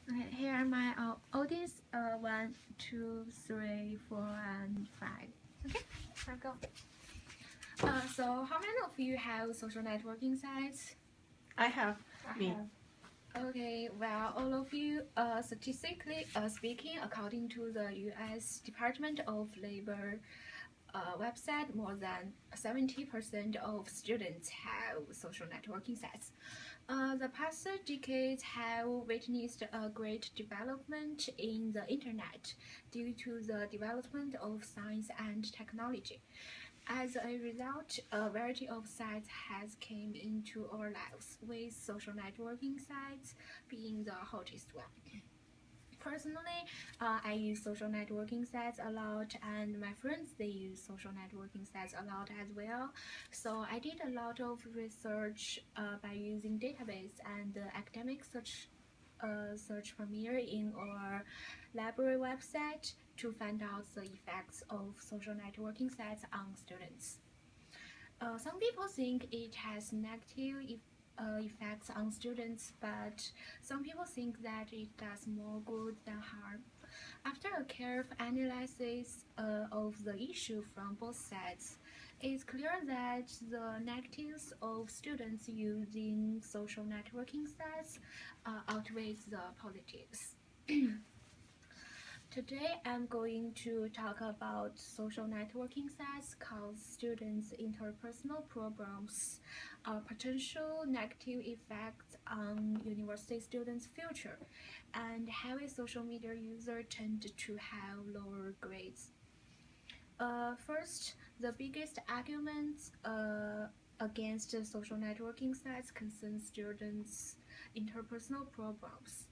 Okay, here are my audience. 1, 2, 3, 4, and 5. Okay, let's go. So how many of you have social networking sites? I have. Me. Okay, well, all of you, statistically speaking, according to the U.S. Department of Labor website, more than 70% of students have social networking sites. The past decades have witnessed a great development in the internet due to the development of science and technology. As a result, a variety of sites has came into our lives, with social networking sites being the hottest one. Personally, I use social networking sites a lot, and my friends, they use social networking sites a lot as well. So I did a lot of research by using database and academic search premiere in our library website to find out the effects of social networking sites on students. Some people think it has negative effects on students, but some people think that it does more good than harm. After a careful analysis of the issue from both sides, it's clear that the negatives of students using social networking sites outweighs the positives. Today, I'm going to talk about social networking sites cause students' interpersonal problems, potential negative effects on university students' future, and how a social media user tend to have lower grades. First, the biggest arguments against social networking sites concern students' interpersonal problems.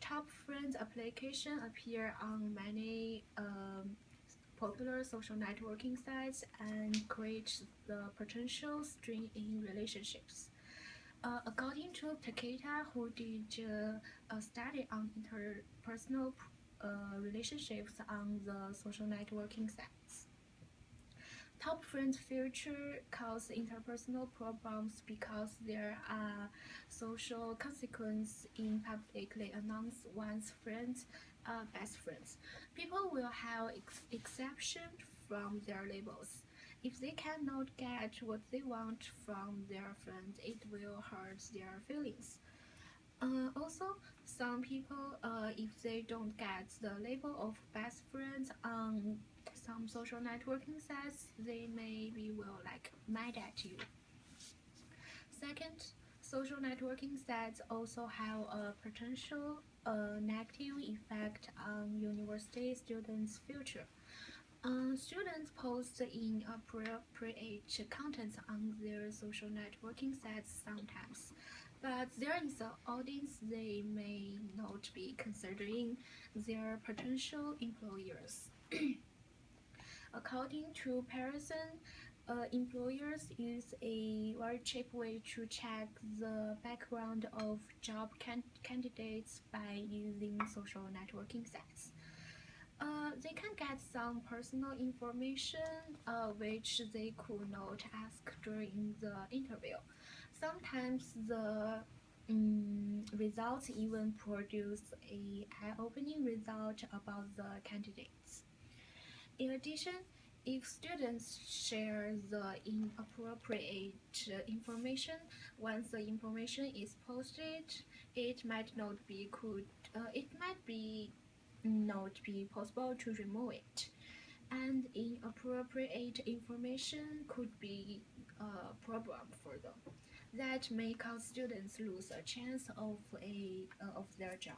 Top Friends application appear on many popular social networking sites and create the potential strain in relationships. According to Takeda, who did a study on interpersonal relationships on the social networking sites, top friends future cause interpersonal problems because there are social consequences in publicly announce one's friends best friends. People will have exception from their labels. If they cannot get what they want from their friends, it will hurt their feelings. Also, some people, if they don't get the label of best friends on some social networking sites, they maybe will mad at you. Second, social networking sites also have a potential negative effect on university students' future. Students post inappropriate content on their social networking sites sometimes, but there is an audience they may not be considering their potential employers. According to Pearson, employers use a very cheap way to check the background of job candidates by using social networking sites. They can get some personal information which they could not ask during the interview. Sometimes the results even produce a eye-opening result about the candidates. In addition, if students share the inappropriate information, once the information is posted, it might not be possible to remove it, and inappropriate information could be a problem for them. That may cause students lose a chance of their job.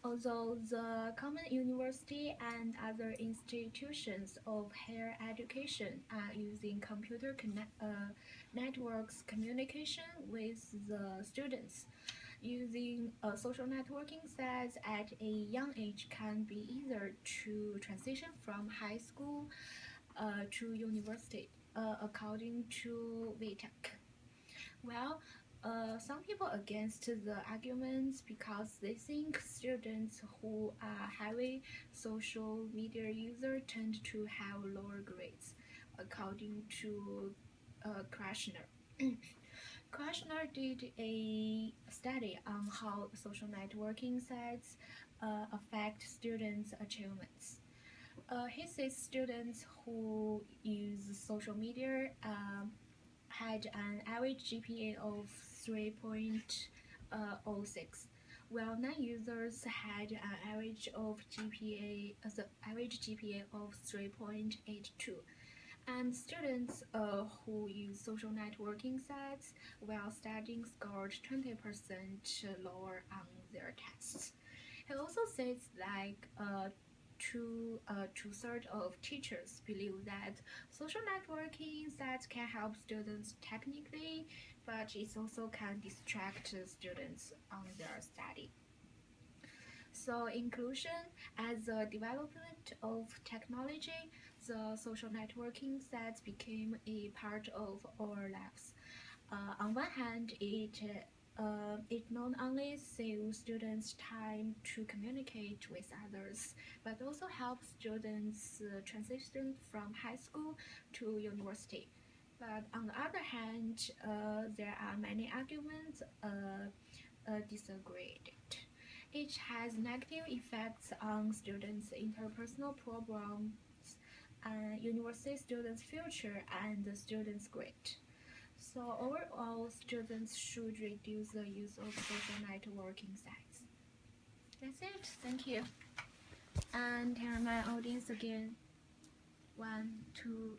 Although the common university and other institutions of higher education are using computer networks communication with the students, using social networking sites at a young age can be easier to transition from high school to university, according to VTech. Well, some people against the arguments because they think students who are heavy social media users tend to have lower grades, according to Krashner. Kushner did a study on how social networking sites affect students' achievements. He says students who use social media had an average GPA of 3.06, while non-users had an average GPA of 3.82. And students who use social networking sites while studying scored 20% lower on their tests. He also says like two-thirds of teachers believe that social networking sites can help students technically, but it also can distract students on their study. So inclusion as the development of technology, the social networking sites became a part of our lives. On one hand, it not only saves students time to communicate with others, but also helps students transition from high school to university. But on the other hand, there are many arguments disagreed. It has negative effects on students' interpersonal problems, university students' future, and the students' grade. So overall, students should reduce the use of social networking sites. That's it. Thank you. And here are my audience again. 1, 2,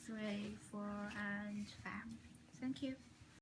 3, 4, and 5. Thank you.